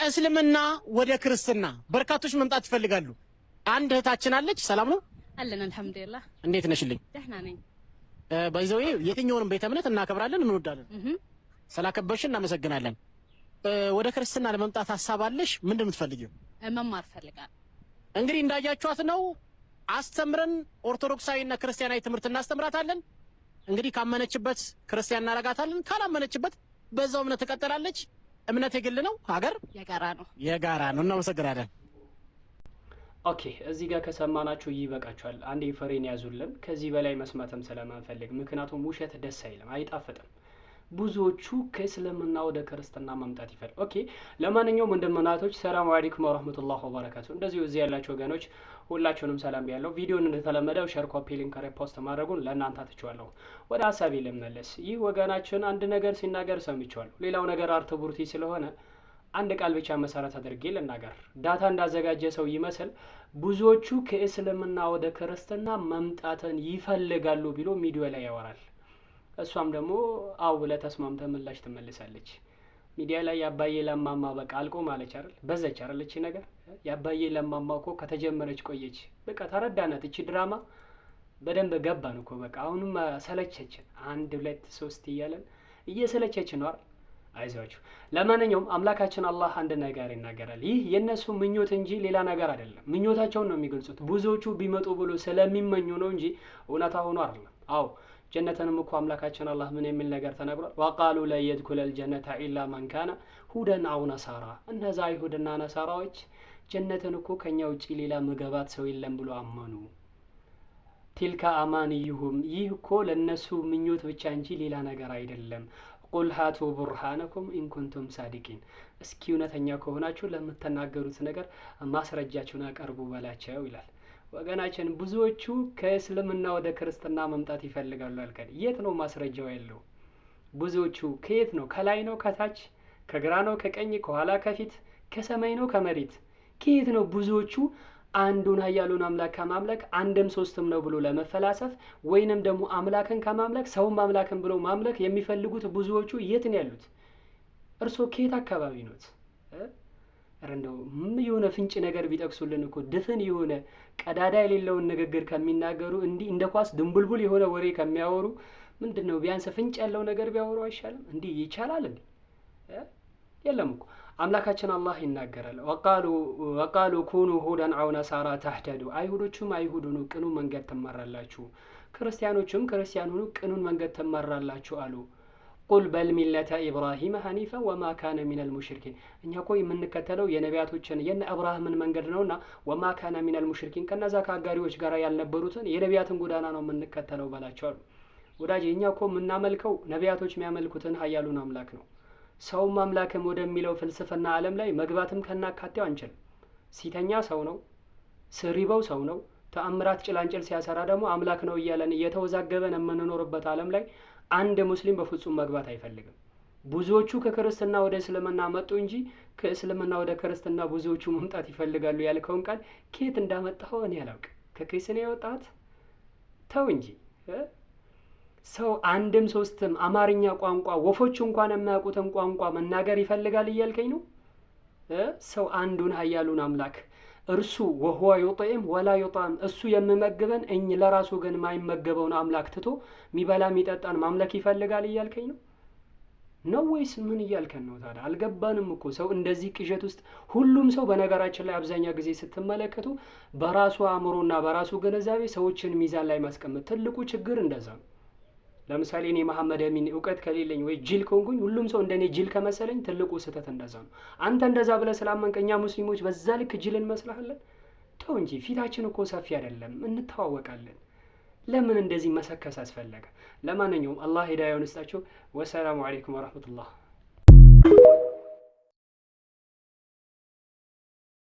ከእስልምና ወደ ክርስትና በርካቶች መምጣት ይፈልጋሉ። አንድ እህታችን አለች። ሰላም ነው አለን አልহামዱሊላህ። እንዴት ነሽልኝ? ደህና ነኝ። በይዘው የትኛውንም ቤተ እምነት እናከብራለን እንወዳለን። ስላከበርሽ እናመሰግናለን። ወደ ክርስትና ለመምጣት ሐሳብ አለሽ? ምንድን ነው የምትፈልጊው? መማር ፈልጋለሁ። እንግዲህ እንዳያችኋት ነው። አስተምረን ኦርቶዶክሳዊና ክርስቲያናዊ ትምህርት እናስተምራታለን። እንግዲህ ካመነችበት ክርስቲያን እናረጋታለን፣ ካላመነችበት በዛው እምነት ትቀጥላለች። እምነት የግል ነው፣ ሀገር የጋራ ነው። እናመሰግናለን። ኦኬ እዚህ ጋር ከሰማናችሁ ይበቃችኋል። አንዴ ፍሬን ያዙልን። ከዚህ በላይ መስማትም ስለማንፈልግ፣ ምክንያቱም ውሸት ደስ አይልም፣ አይጣፍጥም። ብዙዎቹ ከእስልምና ወደ ክርስትና መምጣት ይፈልጋሉ። ኦኬ ለማንኛውም ወንድምናቶች ሰላም አለይኩም ወራህመቱላሂ ወበረካቱ። እንደዚሁ እዚህ ያላችሁ ወገኖች ሁላችሁንም ሰላም ብያለሁ። ቪዲዮን እንደተለመደው ሼር፣ ኮፒ ሊንክ፣ ሪፖስት ማድረጉን ለእናንተ አትችዋለሁ። ወደ ሀሳቤ ልመለስ። ይህ ወገናችን አንድ ነገር ሲናገር ሰምቻለሁ። ሌላው ነገር አርትቡርቲ ስለሆነ አንድ ቃል ብቻ መሰረት አድርጌ ልናገር። ዳታ እንዳዘጋጀ ሰው ይመስል ብዙዎቹ ከእስልምና ወደ ክርስትና መምጣትን ይፈልጋሉ ቢሎ ሚዲያ ላይ ያወራል። እሷም ደግሞ አው ብለ ተስማምተ ምላሽ ትመልሳለች። ሚዲያ ላይ ያባዬ ለማማ በቃ አልቆ ማለች አይደል? በዘች አይደል? እቺ ነገር ያባዬ ለማማ እኮ ከተጀመረች ቆየች። በቃ ተረዳናት። እቺ ድራማ በደንብ ገባን እኮ በቃ አሁንም ሰለቸችን። 1 2 3 እያለን እየሰለቸችን ነው አይደል? አይዟችሁ። ለማንኛውም አምላካችን አላህ አንድ ነገር ይናገራል። ይህ የነሱ ምኞት እንጂ ሌላ ነገር አይደለም። ምኞታቸውን ነው የሚገልጹት። ብዙዎቹ ቢመጡ ብሎ ስለሚመኙ ነው እንጂ እውነታ ሆኖ አይደለም። አው ጀነተንም እኮ አምላካችን አላህ ምን የሚል ነገር ተናግሯል? ወቃሉ ላ የድኹለል ጀነተ ኢላ ማን ካነ ሁደን አው ነሳራ። እነዛ አይሁድና ነሳራዎች ጀነትን እኮ ከኛ ውጪ ሌላ መገባት ሰው የለም ብሎ አመኑ። ቲልካ አማንይሁም፣ ይህ እኮ ለነሱ ምኞት ብቻ እንጂ ሌላ ነገር አይደለም። ቁል ሃቱ ቡርሃነኩም ኢንኩንቱም ሳዲቂን፣ እስኪ እውነተኛ ከሆናችሁ ለምትናገሩት ነገር ማስረጃችሁን አቀርቡ በላቸው ይላል። ወገናችን ብዙዎቹ ከእስልምና ወደ ክርስትና መምጣት ይፈልጋሉ አልከን። የት ነው ማስረጃው ያለው? ብዙዎቹ ከየት ነው? ከላይ ነው? ከታች? ከግራ ነው? ከቀኝ? ከኋላ? ከፊት? ከሰማይ ነው? ከመሬት? ከየት ነው? ብዙዎቹ አንዱን ኃያሉን አምላክ ከማምለክ አንድም ሶስትም ነው ብሎ ለመፈላሰፍ ወይንም ደግሞ አምላክን ከማምለክ ሰውም አምላክን ብሎ ማምለክ የሚፈልጉት ብዙዎቹ የት ነው ያሉት? እርሶ ከየት አካባቢ ኖት? እንደው የሆነ ፍንጭ ነገር ቢጠቅሱልን እኮ ድፍን የሆነ ቀዳዳ የሌለውን ንግግር ከሚናገሩ እንዲህ እንደ ኳስ ድንቡልቡል የሆነ ወሬ ከሚያወሩ ምንድነው ቢያንስ ፍንጭ ያለው ነገር ቢያወሩ አይሻልም? እንዲህ ይቻላል እንዴ? የለም እኮ አምላካችን አላህ ይናገራል። ወቃሉ ኩኑ ሁደን አው ነሳራ ተህተዱ፣ አይሁዶቹም አይሁድ ሁኑ ቅኑ መንገድ ትመራላችሁ፣ ክርስቲያኖቹም ክርስቲያን ሁኑ ቅኑን መንገድ ትመራላችሁ አሉ። ቁል በል ሚለተ ኢብራሂም ሐኒፈ ወማ ካነ ሚነል ሙሽሪኪን፣ እኛ እኮ የምንከተለው የነቢያቶችን የነ አብርሃምን መንገድ ነውና ወማ ካነ ሚነል ሙሽሪኪን፣ ከነዛ ከአጋሪዎች ጋር ያልነበሩትን የነቢያትን ጎዳና ነው የምንከተለው በላቸው አሉ። ወዳጅ እኛ እኮ የምናመልከው ነቢያቶች የሚያመልኩትን ኃያሉን አምላክ ነው። ሰውም አምላክም ወደሚለው ፍልስፍና ዓለም ላይ መግባትም ከናካቴው አንችልም። ሲተኛ ሰው ነው፣ ስሪበው ሰው ነው፣ ተአምራት ጭላንጭል ሲያሰራ ደግሞ አምላክ ነው እያለን እየተወዛገበን የምንኖርበት ዓለም ላይ አንድ ሙስሊም በፍጹም መግባት አይፈልግም። ብዙዎቹ ከክርስትና ወደ እስልምና መጡ እንጂ ከእስልምና ወደ ክርስትና ብዙዎቹ መምጣት ይፈልጋሉ ያልከውን ቃል ከየት እንዳመጣኸው እኔ አላውቅም። ከክስ ነው ያወጣት? ተው እንጂ ሰው አንድም ሶስትም አማርኛ ቋንቋ ወፎቹ እንኳን የማያውቁትን ቋንቋ መናገር ይፈልጋል እያልከኝ ነው? ሰው አንዱን ኃያሉን አምላክ እርሱ ወሁዋ ዩጢም ወላ ዩጣም፣ እሱ የሚመግበን ለራሱ ግን የማይመገበውን አምላክ ትቶ ሚበላ ሚጠጣን ማምለክ ይፈልጋል እያልከኝ ነው ወይስ ምን እያልከን ነው ታዲያ? አልገባንም እኮ። ሰው እንደዚህ ቅዠት ውስጥ ሁሉም ሰው በነገራችን ላይ አብዛኛው ጊዜ ስትመለከቱ በራሱ አእምሮና በራሱ ግንዛቤ ሰዎችን ሚዛን ላይ ማስቀመጥ ትልቁ ችግር እንደዛ ነው። ለምሳሌ እኔ መሐመድ አሚን እውቀት ከሌለኝ ወይ ጅል ከሆንኩኝ ሁሉም ሰው እንደኔ ጅል ከመሰለኝ ትልቁ ስህተት እንደዛ ነው። አንተ እንደዛ ብለህ ስላመንከኛ ሙስሊሞች በዛ ልክ ጅል እንመስልሃለን? ተው እንጂ ፊታችን እኮ ሰፊ አይደለም፣ እንተዋወቃለን። ለምን እንደዚህ መሰከስ አስፈለገ? ለማንኛውም አላህ ሂዳያውን ይስጣችሁ። ወሰላሙ አለይኩም ወራህመቱላህ